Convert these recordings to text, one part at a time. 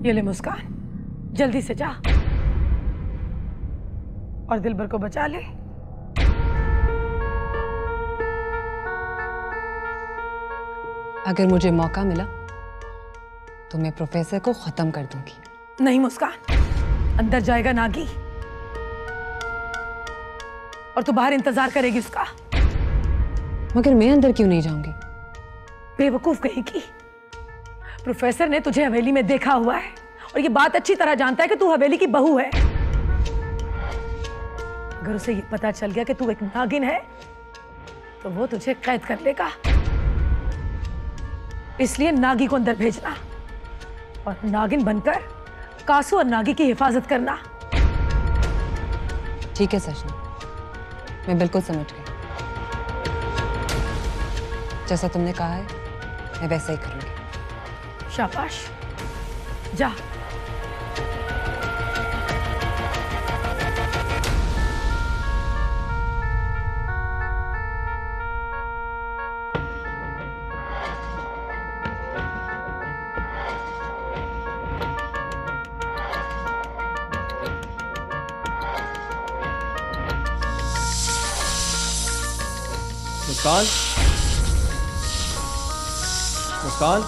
ये ले मुस्कान, जल्दी से जा और दिलबर को बचा ले। अगर मुझे मौका मिला तो मैं प्रोफेसर को खत्म कर दूंगी। नहीं मुस्कान, अंदर जाएगा नागी और तू बाहर इंतजार करेगी उसका। मगर मैं अंदर क्यों नहीं जाऊंगी? बेवकूफ कहेगी। प्रोफेसर ने तुझे हवेली में देखा हुआ है और ये बात अच्छी तरह जानता है कि तू हवेली की बहू है। अगर उसे ये पता चल गया कि तू एक नागिन है तो वो तुझे कैद कर लेगा। इसलिए नागी को अंदर भेजना और नागिन बनकर कासू और नागी की हिफाजत करना। ठीक है सजना, मैं बिल्कुल समझ गई। जैसा तुमने कहा है मैं वैसा ही करूंगी। शाबाश, जा। मुस्कान, मुस्कान,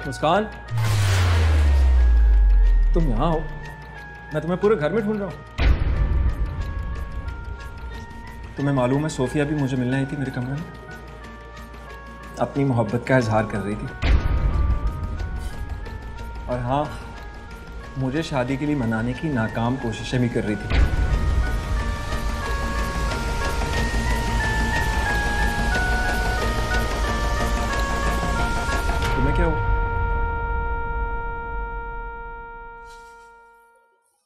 मुस्कान, तुम यहां हो? मैं तुम्हें पूरे घर में ढूंढ रहा हूं। तुम्हें मालूम है सोफिया भी मुझे मिलने आई थी मेरे कमरे में, अपनी मोहब्बत का इजहार कर रही थी। और हाँ, मुझे शादी के लिए मनाने की नाकाम कोशिशें भी कर रही थी। तुम्हें क्या हुआ?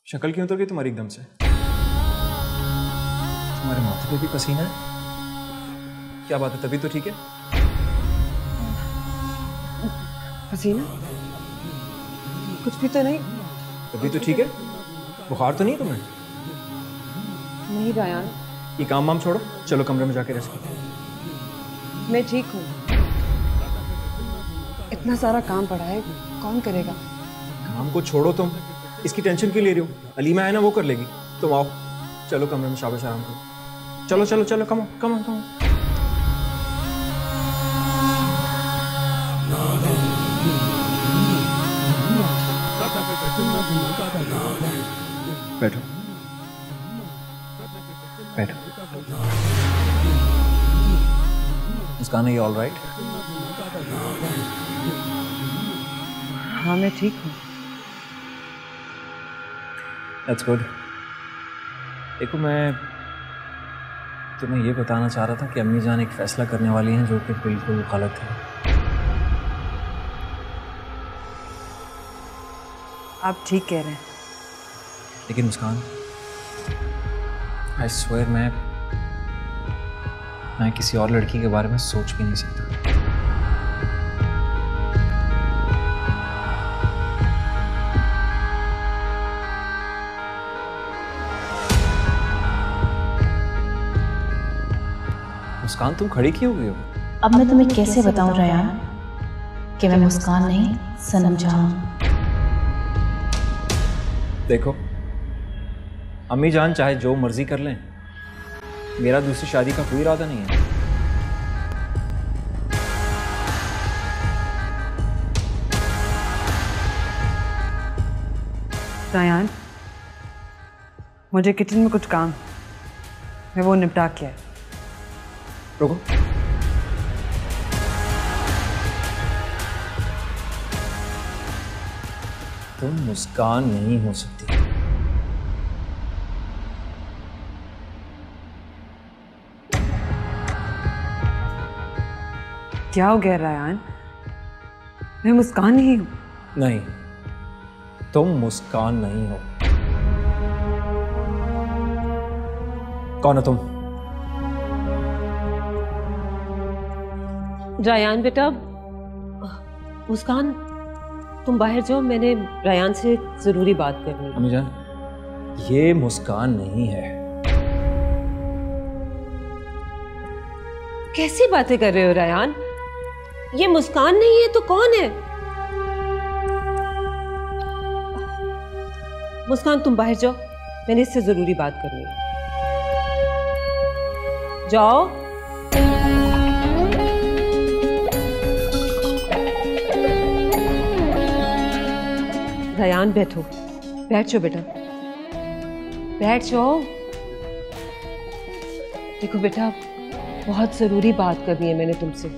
शक्ल क्यों उतर गई तुम्हारी एकदम से? तुम्हारे माथे पे भी पसीना है? क्या बात है, तभी तो ठीक है? पसीना? कुछ भी तो नहीं। तभी तो ठीक है? बुखार तो नहीं तुम्हें? नहीं रायान, ये काम वाम छोड़ो, चलो कमरे में जाके रेस्ट करो। मैं ठीक हूँ। इतना सारा काम पड़ा है, कौन करेगा? काम को छोड़ो तुम, इसकी टेंशन क्यों ले रही हो? अलीमा है ना, वो कर लेगी। तुम आओ, चलो कमरे में शाबाश आराम करो। चलो चलो चलो, कम कम कम। बैठो बैठो। मुस्कान, है ऑल राइट? हाँ मैं ठीक हूँ। That's good. देखो, मैं तुम्हें ये बताना चाह रहा था कि अम्मी जान एक फैसला करने वाली हैं जो कि बिल्कुल गलत है। आप ठीक कह रहे हैं। लेकिन मुस्कान, आई स्वेयर मैं किसी और लड़की के बारे में सोच भी नहीं सकता। मुस्कान, तुम खड़ी क्यों हुई हो? अब मैं तुम्हें कैसे बताऊं रायान कि मैं मुस्कान नहीं सनम जहां। देखो, अम्मी जान चाहे जो मर्जी कर लें, मेरा दूसरी शादी का कोई इरादा नहीं है। रायान, मुझे किचन में कुछ काम, मैं वो निपटा के आया। रुको, तुम मुस्कान नहीं हो सकती। क्या हो गया रायान? मैं मुस्कान नहीं हूं। नहीं, तुम मुस्कान नहीं हो। कौन हो तुम? रायान बेटा, मुस्कान तुम बाहर जाओ, मैंने रायान से जरूरी बात करनी है। अम्मी जान, ये मुस्कान नहीं है। कैसी बातें कर रहे हो रायान? ये मुस्कान नहीं है तो कौन है? मुस्कान तुम बाहर जाओ, मैंने इससे जरूरी बात करनी है। जाओ। रायान बैठो, बैठ जाओ बेटा, बैठ जाओ। देखो बेटा, बहुत जरूरी बात करनी है मैंने तुमसे।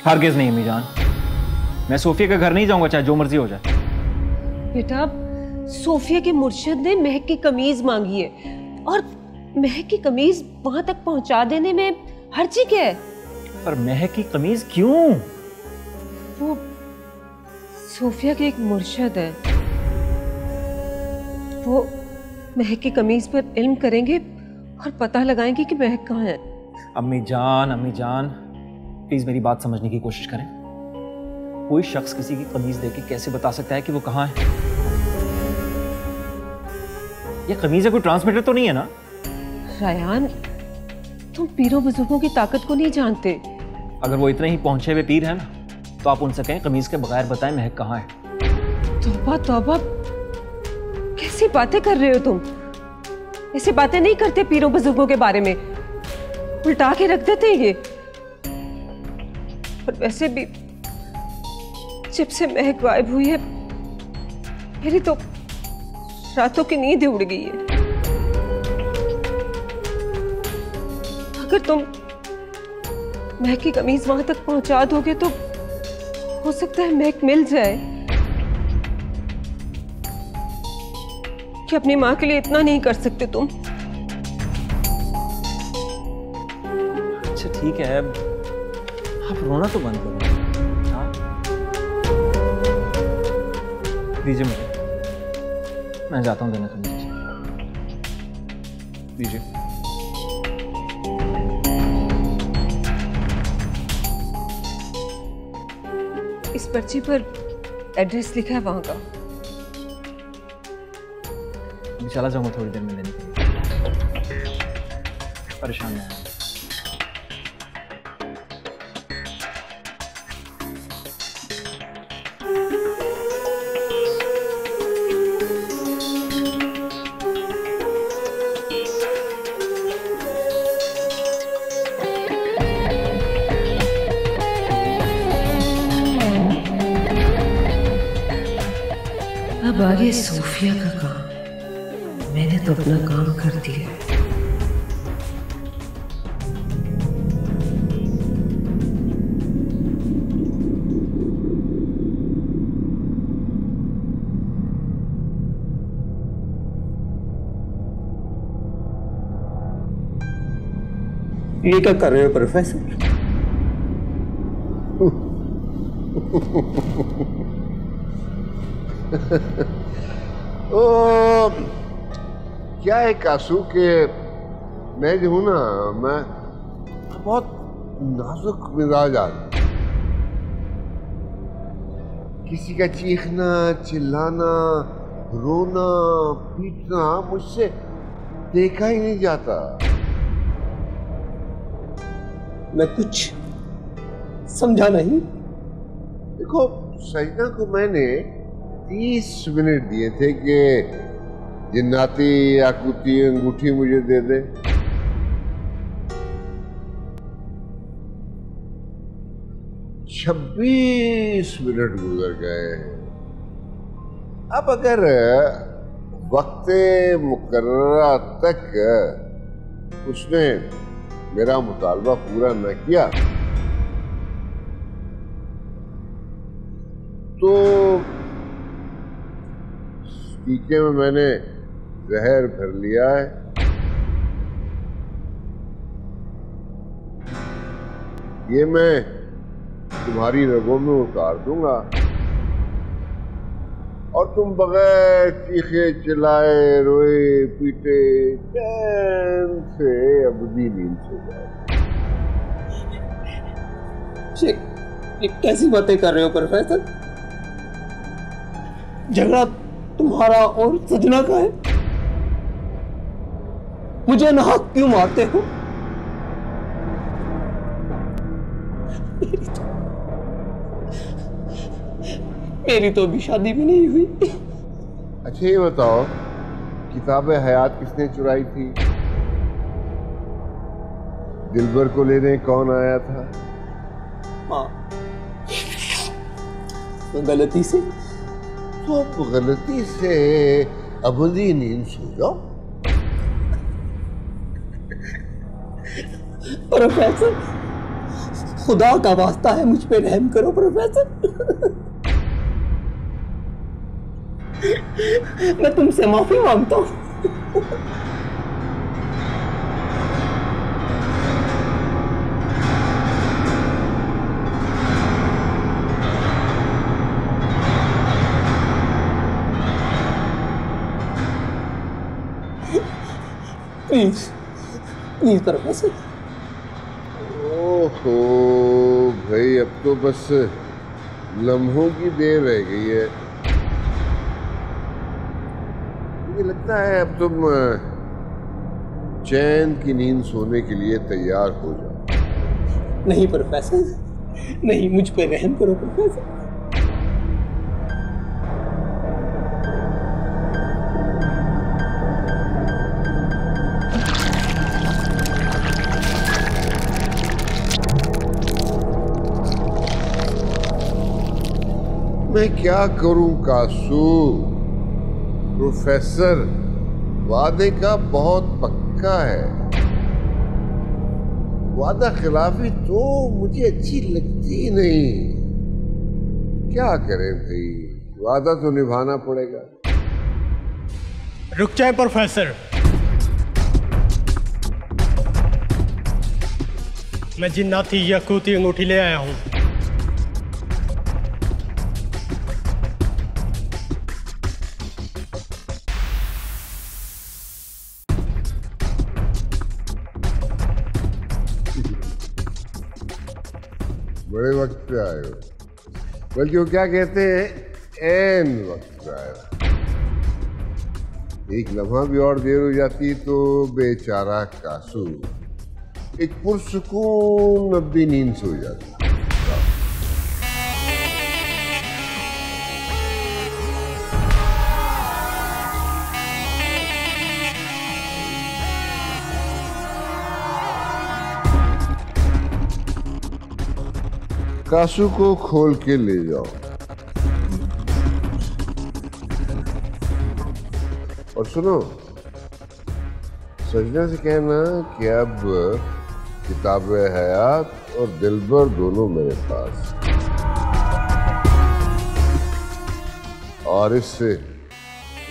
हरगिज़ नहीं अम्मी जान, मैं सोफिया के घर नहीं जाऊंगा चाहे जो मर्जी हो जाए। बेटा, सोफिया के मुर्शिद ने महक की कमीज मांगी है और महक की कमीज वहां तक पहुंचा देने में हर्जी क्या है? पर महक की कमीज क्यों? वो सोफिया के एक मुर्शिद है, वो महक की कमीज पर इल्म करेंगे और पता लगाएंगे कि महक कहाँ है। अम्मी जान प्लीज मेरी बात समझने की कोशिश करें। कोई शख्स किसी की कमीज देके कैसे बता सकता है कि वो कहाँ है? ये कमीज है, कोई ट्रांसमीटर तो नहीं है ना? रायान, तुम पीरों बुजुर्गों की ताकत को नहीं जानते। अगर वो इतने ही पहुंचे हुए पीर है ना, तो आप उनसे कहें कमीज के बगैर बताएं महक कहाँ है। तौबा तौबा, कैसी बातें कर रहे हो तुम? ऐसी बातें नहीं करते पीरों बुजुर्गों के बारे में, उल्टा के रख देते हैं ये। और वैसे भी जब से महक गायब हुई है, मेरी तो रातों की नींद उड़ गई है। अगर तुम महक की कमीज वहां तक पहुंचा दोगे तो हो सकता है महक मिल जाए। कि अपनी मां के लिए इतना नहीं कर सकते तुम? अच्छा ठीक है, आप रोना तो बंद करो। हाँ, दीजिए मुझे, मैं जाता हूँ देने तुम्हें। दीजिए। इस पर्ची पर एड्रेस लिखा है वहां का। मैं चला जाऊंगा थोड़ी देर में लेने के लिए, परेशान नहीं। अब आगे सोफिया का काम। मैंने तो अपना काम कर दिया। ये क्या कर रहे हो प्रोफेसर? ओ, क्या है कासू के मैं जो हूं ना, मैं बहुत नाजुक मिजाज आदमी। किसी का चीखना, चिल्लाना, रोना, पीटना मुझसे देखा ही नहीं जाता। मैं कुछ समझा नहीं। देखो, सजना को मैंने 30 मिनट दिए थे कि जिन्नाती याकूती अंगूठी मुझे दे दे। छब्बीस मिनट गुजर गए। अब अगर वक्त मुकर्ररा तक उसने मेरा मुतालबा पूरा न किया तो टीके में मैंने जहर भर लिया है। ये मैं तुम्हारी रगों में उतार दूंगा और तुम बगैर चीखे चिल्लाए रोए पीटे चैन से अबदी नींद सो जाओ। ये कैसी बातें कर रहे हो प्रोफेसर? झगड़ा तुम्हारा और सजना का है? मुझे नाहक क्यों मारते हो? मेरी तो अभी शादी भी नहीं हुई। अच्छा ये बताओ, किताबे हयात किसने चुराई थी? दिलबर को लेने कौन आया था? हाँ, तो गलती से। तो अब गलती से अबदी नींद सो जाओ। प्रोफेसर, खुदा का वास्ता है, मुझ पे रहम करो प्रोफेसर। मैं तुमसे माफी मांगता हूं। Please please professor. ओहो भाई, अब तो बस लम्हों की देर रह गई है। मुझे लगता है अब तुम चैन की नींद सोने के लिए तैयार हो जाओ। नहीं प्रोफेसर, नहीं, मुझ पे रहम करो प्रोफेसर। मैं क्या करूं कासू? प्रोफेसर वादे का बहुत पक्का है। वादा खिलाफी तो मुझे अच्छी लगती नहीं। क्या करें भाई, वादा तो निभाना पड़ेगा। रुक जाए प्रोफेसर, मैं जिन्नाती याकूती अंगूठी ले आया हूं। बड़े वक्त पे आए हो, बल्कि वो क्या कहते हैं, ऐन वक्त पे आए हो। एक लम्हा भी और देर हो जाती तो बेचारा कासू एक पुरसुकून अब्दी नींद सो जाता। कासू को खोल के ले जाओ और सुनो, सजना से कहना कि अब किताबे हयात और दिलबर दोनों मेरे पास, और इससे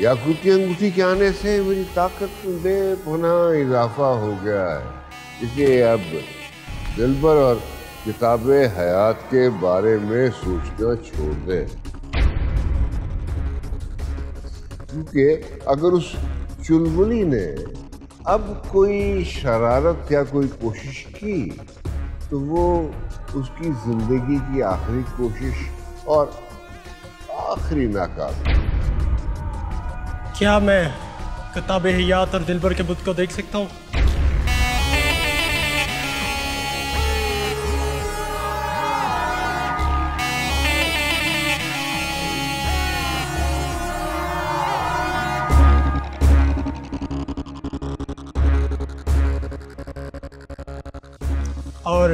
याकूती अंगूठी के आने से मेरी ताकत में बेपनाह इजाफा हो गया है। इसलिए अब दिलबर और किताबे हयात के बारे में सोचना छोड़ दें, क्योंकि अगर उस चुलबुली ने अब कोई शरारत या कोई कोशिश की तो वो उसकी जिंदगी की आखिरी कोशिश और आखिरी नाकामी। क्या मैं किताबे हयात और दिलबर के बुत को देख सकता हूँ? और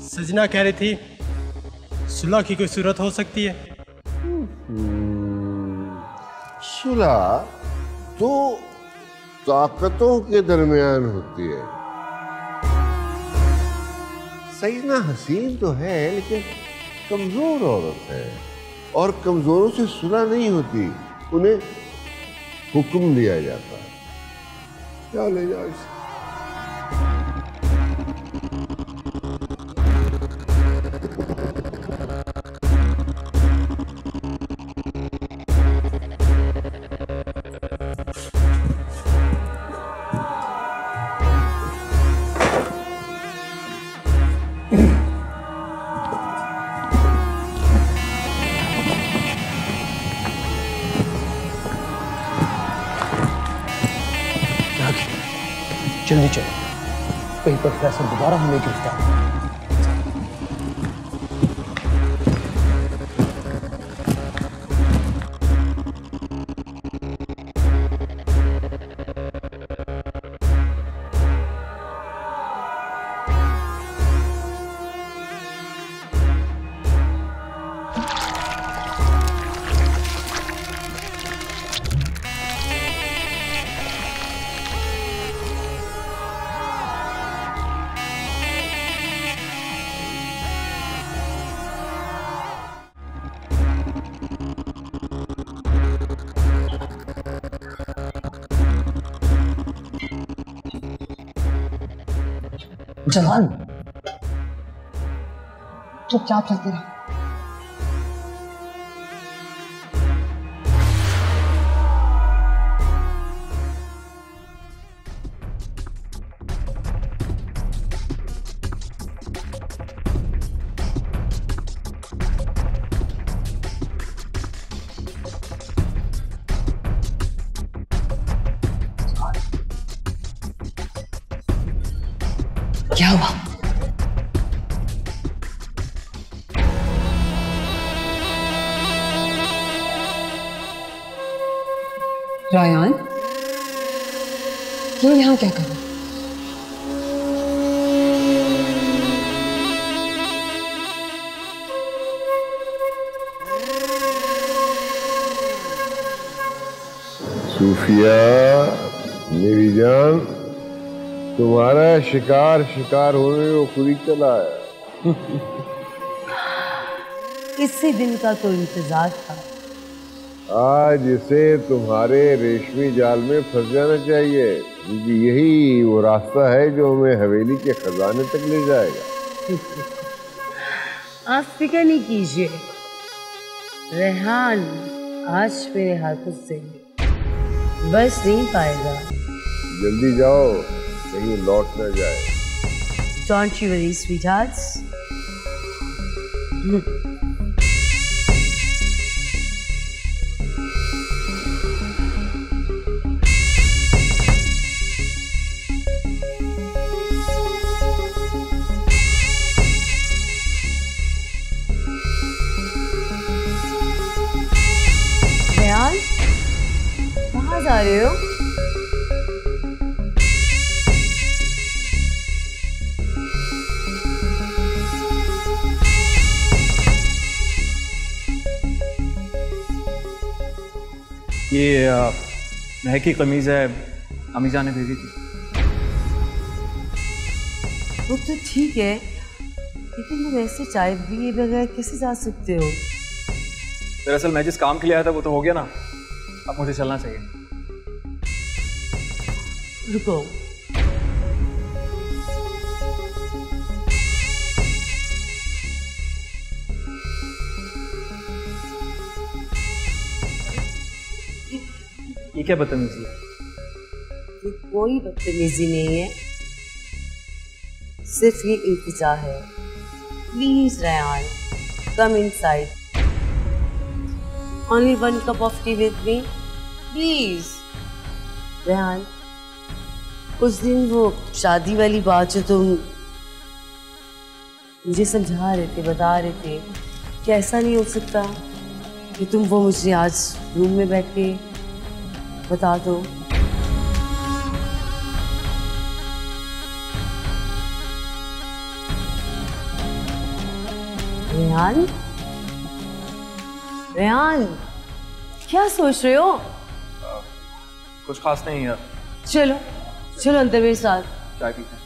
सजना कह रही थी सुलह की कोई सूरत हो सकती है? सुलह तो ताकतों के दरमियान होती है। सजना हसीन तो है लेकिन कमजोर औरत है, और कमजोरों से सुलह नहीं होती, उन्हें हुक्म दिया जाता है। जाओ ले जाओ इसे। जल्दी चलो, कहीं प्रोफेसर दोबारा हमें गिरफ्तार। जवान चुपचाप चलते रहो। क्या हुआ? रायान, तुम यहाँ क्या कर रहे हो? सूफिया मेरी जान, तुम्हारा शिकार होने को खुद ही चला आया। इसी दिन का तो इंतजार था। आज इसे तुम्हारे रेशमी जाल में फंस जाना चाहिए, क्योंकि यही वो रास्ता है जो हमें हवेली के खजाने तक ले जाएगा। आप फिक्र नहीं कीजिए, रेहान आज मेरे हाथों से बस नहीं पाएगा। जल्दी जाओ, कहीं लौट न जाए। Don't you worry, sweethearts. Rehan, कहाँ जा रहे हो? ये महक की कमीज है, अम्मी जान ने भेजी थी। वो तो ठीक है, लेकिन तुम ऐसे चाय पिए बगैर कैसे जा सकते हो? दरअसल मैं जिस काम के लिए आया था वो तो हो गया ना, अब मुझे चलना चाहिए। रुको, ये क्या बदतमीजी है? ये कोई बदतमीजी नहीं है, सिर्फ ये इल्तिजा है। Please Rehan, come inside. Only 1 cup of T with me please. Rehan, उस दिन वो शादी वाली बात जो तुम मुझे समझा रहे थे, बता रहे थे कि ऐसा नहीं हो सकता कि तुम वो मुझे आज रूम में बैठ के बता दो। रेहान, रेहान, क्या सोच रहे हो? कुछ खास नहीं है। चलो चलो अंदर मेरे साथ, चाय पीते हैं।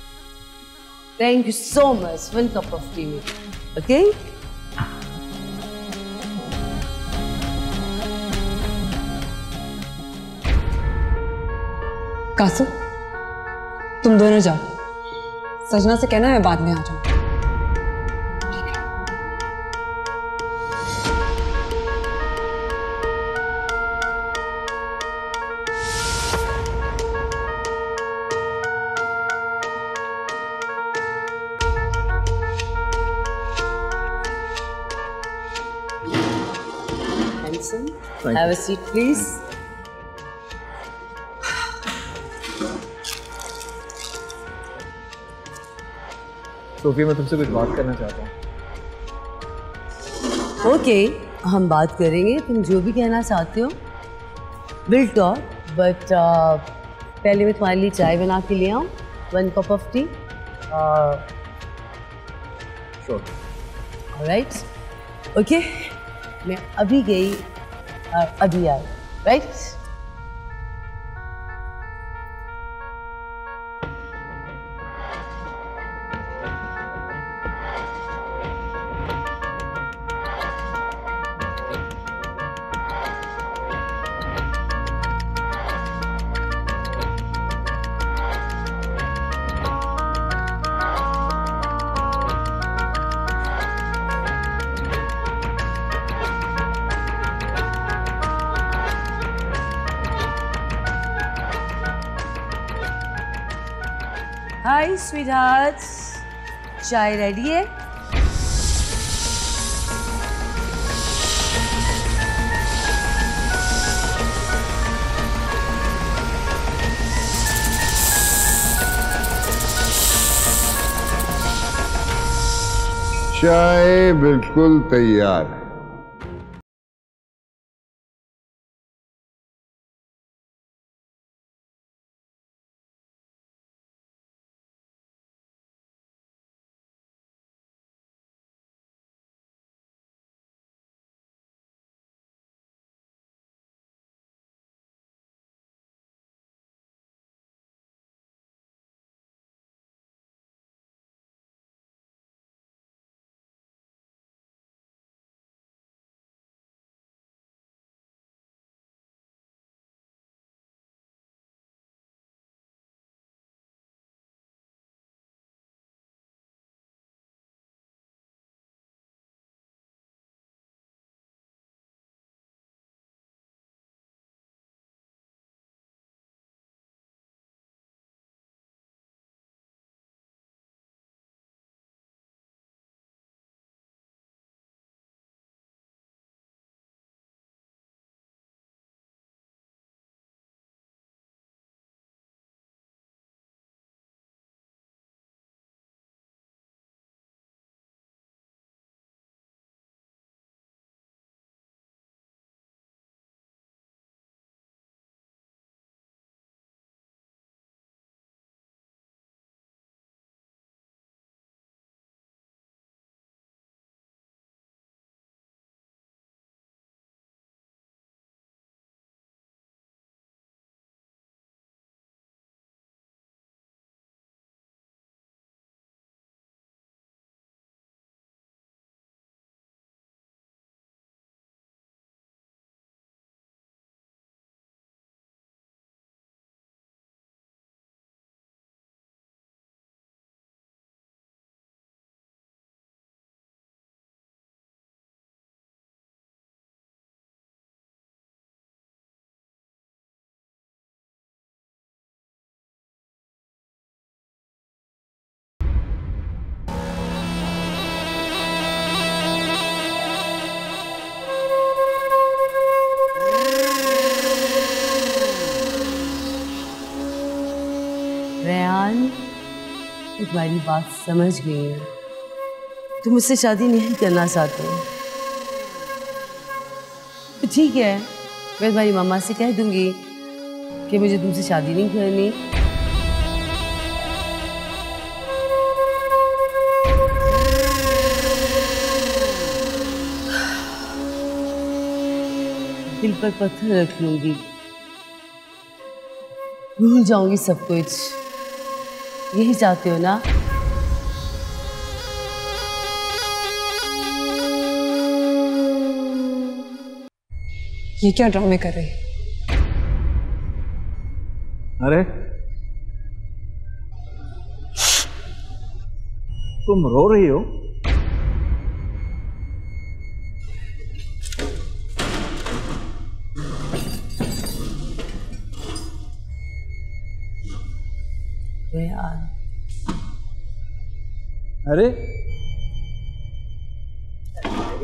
Thank you so much. 1 cup of T में, ओके? कासू, तुम दोनों जाओ, सजना से कहना मैं बाद में आ जाऊँ। Have a seat, please. Sophia, मैं तुमसे कुछ बात करना चाहता हूँ। Okay, हम बात करेंगे। तुम जो भी कहना चाहते हो, we'll talk. But पहले मैं तुम्हारे लिए चाय बना के ले आऊँ, 1 cup of tea. Sure. Alright. Okay. मैं अभी गई और अभी आई, right? हाय स्वीटहार्ट, चाय रेडी है? चाय बिल्कुल तैयार है। रेहान, मैं तुम्हारी बात समझ गई हूँ। तुम मुझसे शादी नहीं करना चाहते हो तो ठीक है, मैं तुम्हारी मामा से कह दूंगी कि मुझे तुमसे शादी नहीं करनी। दिल पर पत्थर रख लूंगी, भूल जाऊंगी सब कुछ। यही चाहते हो ना? ये क्या ड्रामे कर रही है? अरे तुम रो रही हो? यार अरे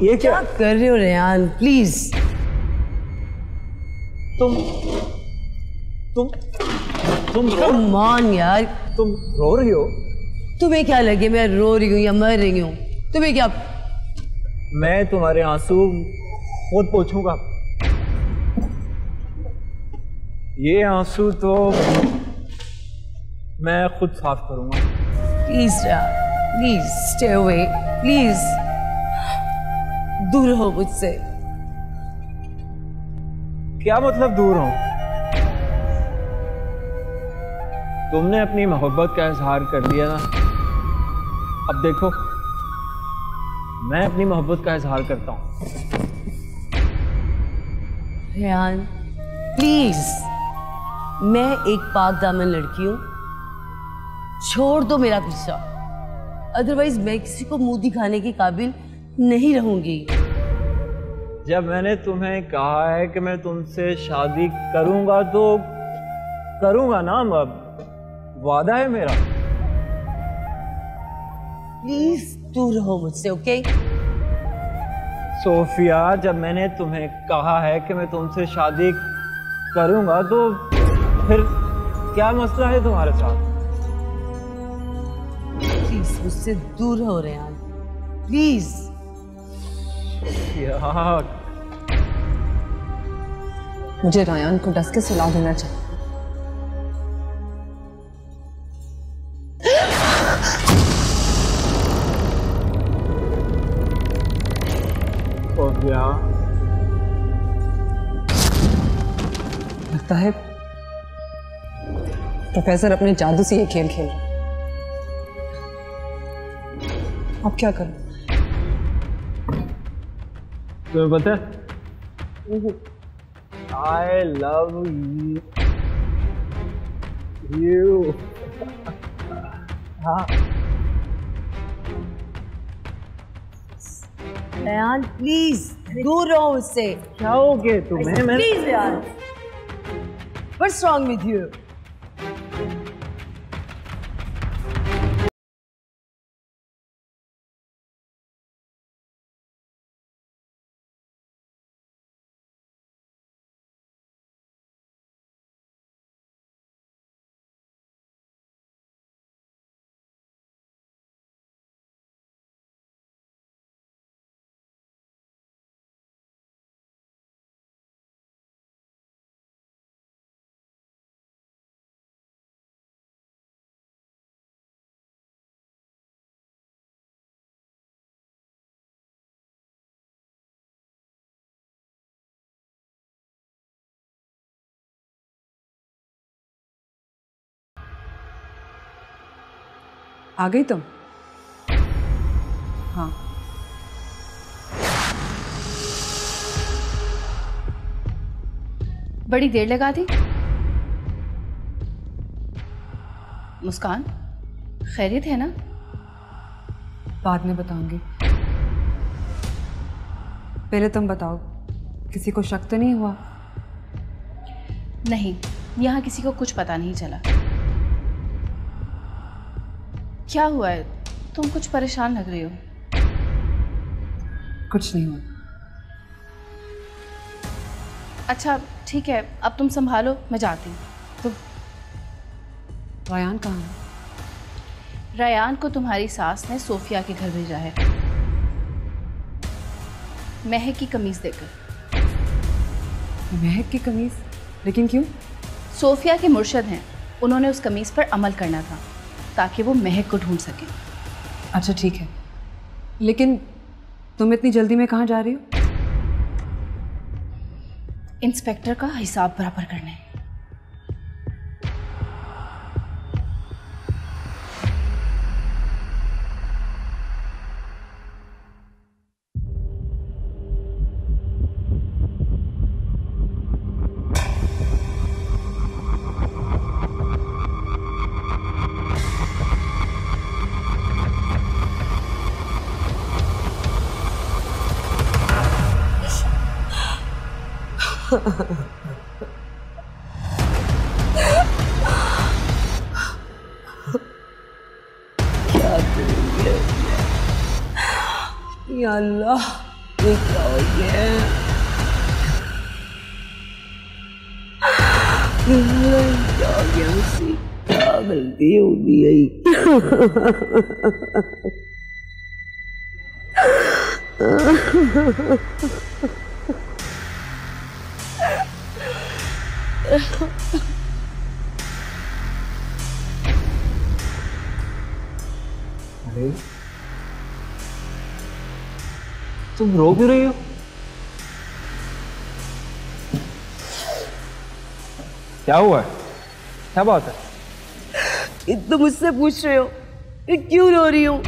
ये क्या कर रहे हो रेहान? प्लीज तुम कम ऑन यार, तुम रो रही हो? तुम्हें क्या लगे मैं रो रही हूँ या मर रही हूँ? तुम्हें क्या? मैं तुम्हारे आंसू खुद पोंछूंगा। ये आंसू तो मैं खुद साफ करूंगा। प्लीज यार, प्लीज स्टे अवे, प्लीज दूर हो मुझसे। क्या मतलब दूर हो? तुमने अपनी मोहब्बत का इजहार कर दिया ना, अब देखो मैं अपनी मोहब्बत का इजहार करता हूं। रेहान प्लीज, मैं एक पाक दामन लड़की हूं, छोड़ दो मेरा पीछा, अदरवाइज मैं किसी को मुंह दिखाने के काबिल नहीं रहूंगी। जब मैंने तुम्हें कहा है कि मैं तुमसे शादी करूंगा तो करूंगा ना, वादा है मेरा। प्लीज दूर रहो मुझसे, ओके? सोफिया, जब मैंने तुम्हें कहा है कि मैं तुमसे शादी करूंगा तो फिर क्या मसला है तुम्हारे साथ? प्लीज मुझसे दूर हो रेहान, प्लीज। यार मुझे रायान को डस के सुला देना चाहिए। लगता है प्रोफेसर अपने जादू से ये खेल खेल रहे। अब क्या करूं? तुम्हें पता है आई लव यू। हाँ रेहान प्लीज दूर रहो मुझसे। क्या हो गया तुम्हें? मैं please Rehan, what's wrong with you? आ गई तुम? हाँ। बड़ी देर लगा दी। मुस्कान, खैरियत है ना? बाद में बताऊंगी, पहले तुम बताओ, किसी को शक तो नहीं हुआ? नहीं, यहाँ किसी को कुछ पता नहीं चला। क्या हुआ है? तुम कुछ परेशान लग रही हो। कुछ नहीं हुआ। अच्छा ठीक है, अब तुम संभालो, मैं जाती हूँ। तो रायान कहाँ है? रायान को तुम्हारी सास ने सोफिया के घर भेजा है, महक की कमीज देकर। महक की कमीज? लेकिन क्यों? सोफिया के मुर्शद हैं, उन्होंने उस कमीज पर अमल करना था ताकि वो महक को ढूंढ सके। अच्छा ठीक है, लेकिन तुम इतनी जल्दी में कहाँ जा रही हो? इंस्पेक्टर का हिसाब बराबर करने। क्या करेंगे? या अल्लाह, ये क्या हो गया? क्या हो गया मुझसे? क्या गलती हो गई? अरे तुम रो क्यों रही हो? क्या हुआ है? क्या बात है? ये तो मुझसे पूछ रहे हो मैं क्यों रो रही हूँ?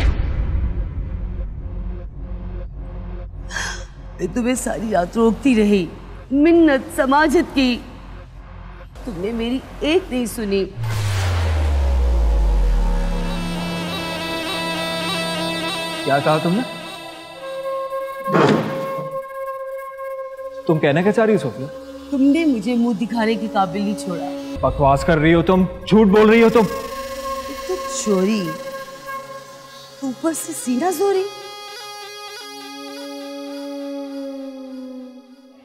मैं तुम्हें सारी रात रोकती रही, मिन्नत समाजत की, तुमने मेरी एक नहीं सुनी। क्या कहा तुमने? तुम कहना क्या चाह रही हो सोफिया? तुमने मुझे मुंह दिखाने के काबिल नहीं छोड़ा। बकवास कर रही हो तुम, झूठ बोल रही हो तुम। तो चोरी, ऊपर से सीना जोरी।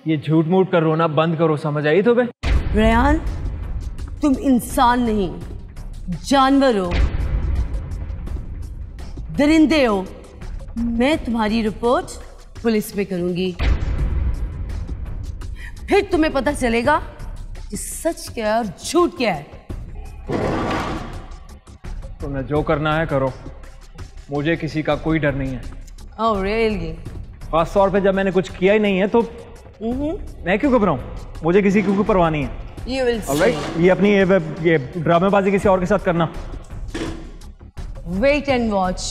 ये झूठ मूठ कर रोना बंद करो, समझ आई तुम्हें? रेहान, तुम इंसान नहीं, जानवर हो, दरिंदे हो। मैं तुम्हारी रिपोर्ट पुलिस में करूंगी, फिर तुम्हें पता चलेगा कि सच क्या है और झूठ क्या है। तुम्हें जो करना है करो, मुझे किसी का कोई डर नहीं है। Oh really? खास तौर पे जब मैंने कुछ किया ही नहीं है तो मैं क्यों घबराऊं? मुझे किसी की परवाह नहीं है। You will see. Alright? ये अपनी ये ड्रामेबाजी किसी और के साथ करना। Wait and watch.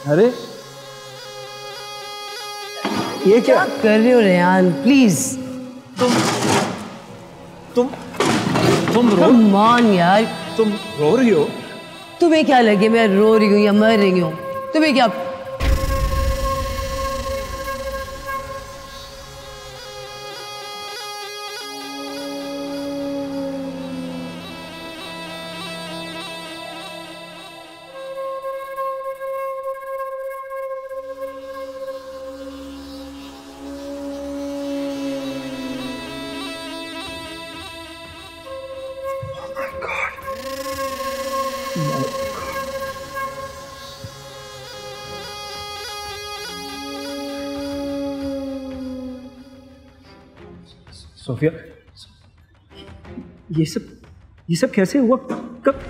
अरे ये क्या कर रहे हो रेहान? प्लीज तुम रो? मान यार, तुम रो रही हो? तुम्हें क्या लगे मैं रो रही हूँ या मर रही हूँ? तुम्हें क्या? सोफिया, ये सब कैसे हुआ? कब